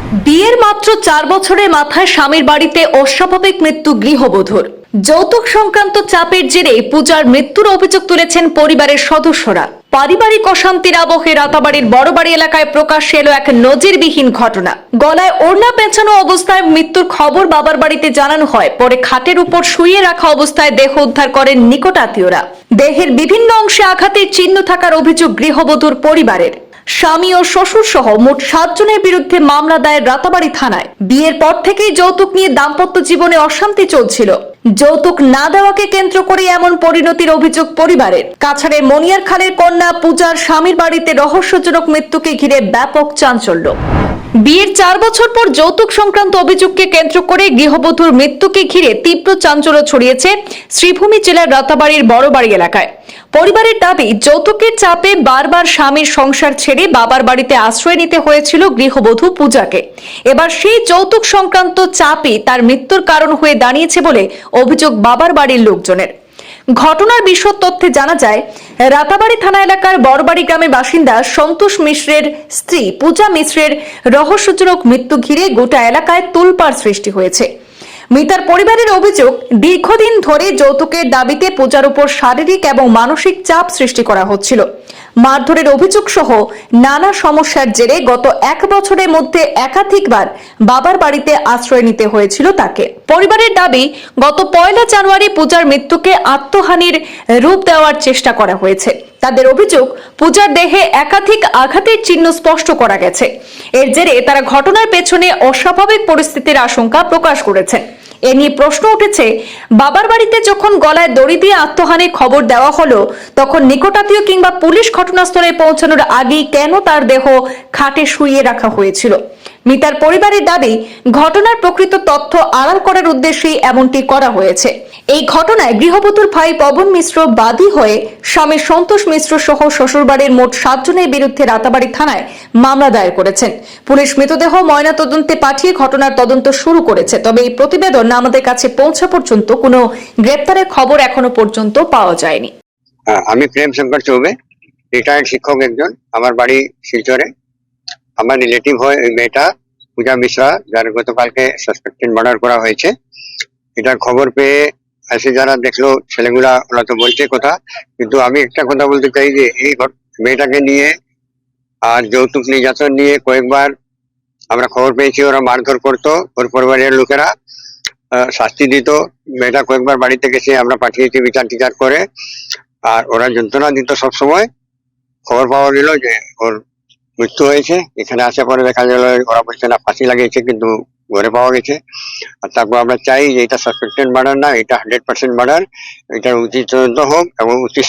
বিয়ের মাত্র 4 বছরের মাথায় স্বামীর বাড়িতে অস্বাভাবিক মৃত্যু গৃহবধূর। যৌতুক সংক্রান্ত চাপের জেরে পূজার মৃত্যুর অভিযোগ তুলেছেন পরিবারের সদস্যরা। পারিবারিক অশান্তির আবহে রাতাবাড়ির বড়বাড়ি এলাকায় প্রকাশ্যে এলো এক নজিরবিহীন ঘটনা। গলায় ওড়না পেঁচানো অবস্থায় মৃত্যুর খবর বাবার বাড়িতে জানানো হয়। পরে খাটের উপর শুয়ে রাখা অবস্থায় দেহ উদ্ধার করেন নিকট আত্মীয়রা। দেহের বিভিন্ন অংশে আঘাতের চিহ্ন থাকার অভিযোগ গৃহবধূর পরিবারের। স্বামী ও শ্বশুর সহ মোট 7 জনের বিরুদ্ধে মামলা দায়ের রাতাবাড়ি থানায়। বিয়ের পর থেকেই যৌতুক নিয়ে দাম্পত্য জীবনে অশান্তি চলছিল। যৌতুক না দেওয়াকে কেন্দ্র করে এমন পরিণতির অভিযোগ পরিবারের। কাছাড়ের মনিয়ারখালের কন্যা পূজার স্বামীর বাড়িতে রহস্যজনক মৃত্যুকে ঘিরে ব্যাপক চাঞ্চল্য। বিয়ের 4 বছর পর যৌতুক সংক্রান্ত অভিযোগকে কেন্দ্র করে গৃহবধূর মৃত্যুকে ঘিরে তীব্র চাঞ্চল্য ছড়িয়েছে শ্রীভূমি জেলার রাতাবাড়ির বড়বাড়ি এলাকায়। পরিবারের দাবি, যৌতুকের চাপে বারবার স্বামীর সংসার ছেড়ে বাবার বাড়িতে আশ্রয় নিতে হয়েছিল গৃহবধূ পূজাকে। এবার সেই যৌতুক সংক্রান্ত চাপই তার মৃত্যুর কারণ হয়ে দাঁড়িয়েছে বলে অভিযোগ বাবার বাড়ির লোকজনের। ঘটনার বিশদ তথ্যে জানা যায়, রাতাবাড়ি থানা এলাকার বড়বাড়ি গ্রামের বাসিন্দা সন্তোষ মিশ্রের স্ত্রী পূজা মিশ্রের রহস্যজনক মৃত্যু ঘিরে গোটা এলাকায় তোলপাড় সৃষ্টি হয়েছে। মৃতার পরিবারের অভিযোগ, দীর্ঘদিন ধরে যৌতুকের দাবিতে পূজার উপর শারীরিক এবং মানসিক চাপ সৃষ্টি করা হচ্ছিল। মারধরের অভিযোগ সহ নানা সমস্যার জেরে গত 1 বছরের মধ্যে একাধিকবার বাবার বাড়িতে আশ্রয় নিতে হয়েছিল তাকে। পরিবারের দাবি, গত 1 জানুয়ারি পূজার মৃত্যুকে আত্মহানির রূপ দেওয়ার চেষ্টা করা হয়েছে। তাদের অভিযোগ, পূজার দেহে একাধিক আঘাতের চিহ্ন স্পষ্ট করা গেছে। এর জেরে তারা ঘটনার পেছনে অস্বাভাবিক পরিস্থিতির আশঙ্কা প্রকাশ করেছেন। এ নিয়ে প্রশ্ন উঠেছে, বাবার বাড়িতে যখন গলায় দড়ি দিয়ে আত্মহানির খবর দেওয়া হলো, তখন নিকটাত্মীয় কিংবা পুলিশ ঘটনাস্থলে পৌঁছানোর আগেই কেন তার দেহ খাটে শুইয়ে রাখা হয়েছিল? মৃতার পরিবারের দাবি, ঘটনার প্রকৃত তথ্য আড়াল করার উদ্দেশ্যেই এমনটি করা হয়েছে। এই ঘটনায় গৃহবধূর ভাই পবন মিশ্র বাদী হয়ে স্বামী সন্তোষ মিশ্র সহ শ্বশুরবাড়ির মোট 7 জনের বিরুদ্ধে রাতাবাড়ি থানায় মামলা দায়ের করেছেন। পুলিশ মৃতদেহ ময়নাতদন্তে পাঠিয়ে ঘটনার তদন্ত শুরু করেছে। তবে এই প্রতিবেদন আমাদের কাছে পৌঁছা পর্যন্ত কোনো গ্রেপ্তারের খবর এখনো পর্যন্ত পাওয়া যায়নি। আমি প্রেম শঙ্কর চৌবে, রিটায়ার্ড শিক্ষক একজন। আমার বাড়ি শিলচরে। আমার রিলেটিভ হয় ওই মেয়েটা পূজা মিশ্রা, যার গতকালকে সাসপেক্টেড মার্ডার করা হয়েছে। এটার খবর পেয়ে এসে যারা দেখলো, ছেলেগুলা ওরা তো বলছে কথা, কিন্তু আমি একটা কথা বলতে চাই যে এই মেয়েটাকে নিয়ে আর যৌতুক নির্যাতন নিয়ে কয়েকবার আমরা খবর পেয়েছি। ওরা মারধর করতো, ওর পরিবারের লোকেরা শাস্তি দিত। মেয়েটা কয়েকবার বাড়িতে গেছে, আমরা পাঠিয়েছি বিচার টিচার করে, আর ওরা যন্ত্রণা দিত সবসময়। খবর পাওয়া গেল যে ওর মৃত্যু হয়েছে। এখানে আসার পরে দেখা গেল ওরা বলছে না ফাঁসি লাগিয়েছে, কিন্তু ঘরে পাওয়া গেছে। আর তারপর আমরা চাই যে এটা সাসপেক্টেড মার্ডার না, এটা 100% মার্ডার। এটার উচিত তদন্ত হোক এবং উচিত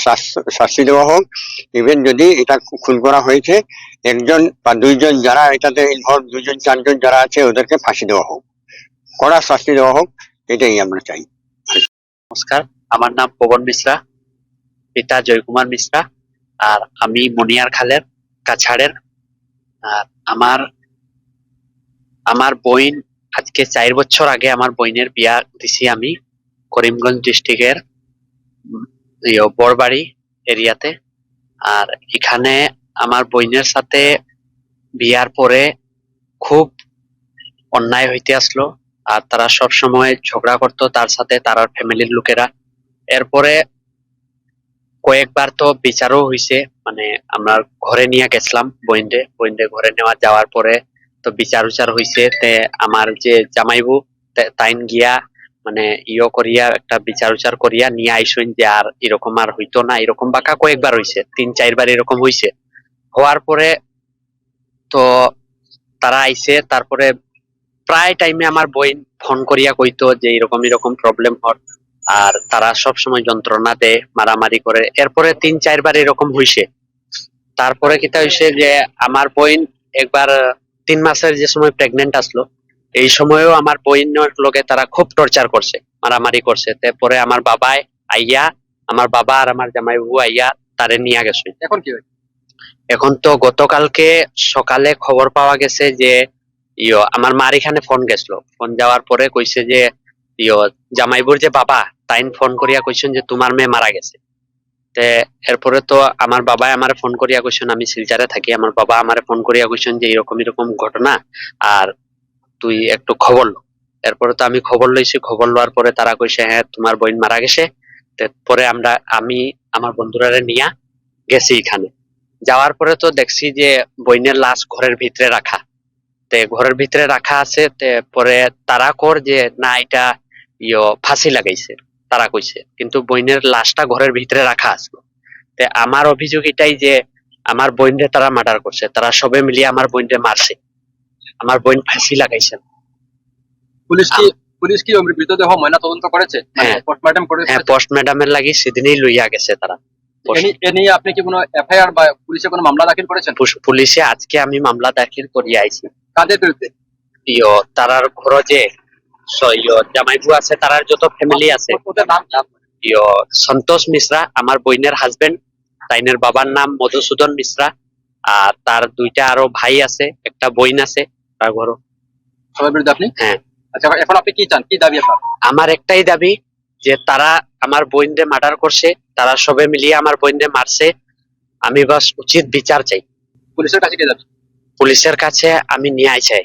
শাস্তি দেওয়া হোক। ইভেন যদি এটা খুন করা হয়েছে, 1জন বা 2জন যারা এটাতে ইনভলভ, 2জন 4জন যারা আছে, ওদেরকে ফাঁসি দেওয়া হোক, কড়া শাস্তি দেওয়া হোক, এটাই আমরা চাই। নমস্কার, আমার নাম পবন মিশ্রা, পিতা জয়কুমার মিশ্রা, আর আমি মনিয়ারখালের কাছাড়ের। আর আমার বোন, আজকে 4 বছর আগে আমার বোনের বিয়া দিছি আমি করিমগঞ্জ ডিস্ট্রিক্টের বড়বাড়ি এরিয়াতে। আর এখানে আমার বোনের সাথে বিয়ার পরে খুব অন্যায় হইতে আসলো, আর তারা সব সময় ঝগড়া করতো তার সাথে, তার ফ্যামিলির লোকেরা। এরপরে কয়েকবার তো বিচারও হইছে, মানে আমরা ঘরে নিয়ে গেছিলাম বইনরে ঘরে নেওয়া যাওয়ার পরে তো বিচার উচার হইছে। তে আমার যে জামাইবু তাইন গিয়া মানে করিয়া একটা বিচার উচার করিয়া নিয়ে আইসুন যে আর এরকম আর হইতো না। এরকম বাঁকা কয়েকবার হইছে, 3-4 বার এরকম হইছে। হওয়ার পরে তো তারা আইছে, তারপরে প্রায় টাইমে আমার বোন ফোন করিয়া কইতো যে এরকম এরকম প্রবলেম হর, আর তারা সব সময় যন্ত্রণা দেয়, মারামারি করে। এরপরে 3-4 বার এরকম হইছে। তারপরে কিতা হইছে যে আমার বোন একবার 3 মাসের যে সময় প্রেগনেন্ট আসলো, এই সময়ও আমার বোনের লোকে তারা খুব টর্চার করছে, মারামারি করছে। তারপরে আমার বাবাই আইয়া, আমার বাবা আর আমার জামাইবাবু আইয়া তারে নিয়ে গেছে। এখন কি হয়েছে? এখন তো গতকালকে সকালে খবর পাওয়া গেছে যে আমার মার এখানে ফোন গেছিল। ফোন যাওয়ার পরে কইছে যে জামাইবুর যে বাবা, তাইন ফোন করিয়া কইছেন যে তোমার মেয়ে মারা গেছে। তে এরপরে তো আমার বাবাই আমারে ফোন করিয়া কইছেন, আমি শিলচরে থাকি, আমার বাবা আমারে ফোন করিয়া কইছেন যে এরকম এরকম ঘটনা, আর তুই একটু খবর লো। এরপরে তো আমি খবর লইছি, খবর লওয়ার পরে তারা কইছে হ্যাঁ তোমার বোন মারা গেছে। পরে আমি আমার বন্ধুরারে নিয়া গেছি এখানে। যাওয়ার পরে তো দেখছি যে বইনের লাশ ঘরের ভিতরে রাখা। ঘরের ভিতরে রাখা আছে। পরে তারা কর যে না এটা ফাঁসি লাগাইছে তারা কইছে, কিন্তু বইনের লাশটা ঘরের ভিতরে রাখা আছে। আমার অভিযোগ এটাই যে আমার বোনরে তারা মার্ডার করছে, তারা সবে মিলিয়ে আমার বোনরে মারছে, আমার বোন ফাঁসি লাগাইছে। পুলিশ কি পুলিশ কি মৃতদেহ ময়না তদন্ত করেছে? হ্যাঁ। পোস্টমর্টম করেছে? হ্যাঁ, পোস্টমর্টমের লাগি সেদিনই লইয়া গেছে তারা। এ নিয়ে আপনি কি কোনো এফআইআর বা পুলিশে কোনো মামলা দাখিল করেছেন? পুলিশে আজকে আমি মামলা দাখিল করিয়ে আইছি। কাদের বিরুদ্ধে? তারার ঘর যে জামাইবু আছে, তারার যত ফ্যামিলি আছে। ওদের নাম কি? সন্তোষ মিশ্রা আমার বোনের হাজবেন্ড, তাইনের বাবার নাম মধুসূদন মিশ্রা, আর তার দুইটা আরো ভাই আছে, একটা বোন আছে তার ঘর। সবার বিরুদ্ধে আপনি? হ্যাঁ। আচ্ছা, এখন আপনি কি চান, কি দাবি আপনার? আমার একটাই দাবি যে তারা আমার বোনরে মার্ডার করছে, তারা সবে মিলিয়ে আমার বোনরে মারছে। আমি বাস উচিত বিচার চাই। পুলিশের কাছে কি যাবে? পুলিশের কাছে আমি নিয়ে চাই।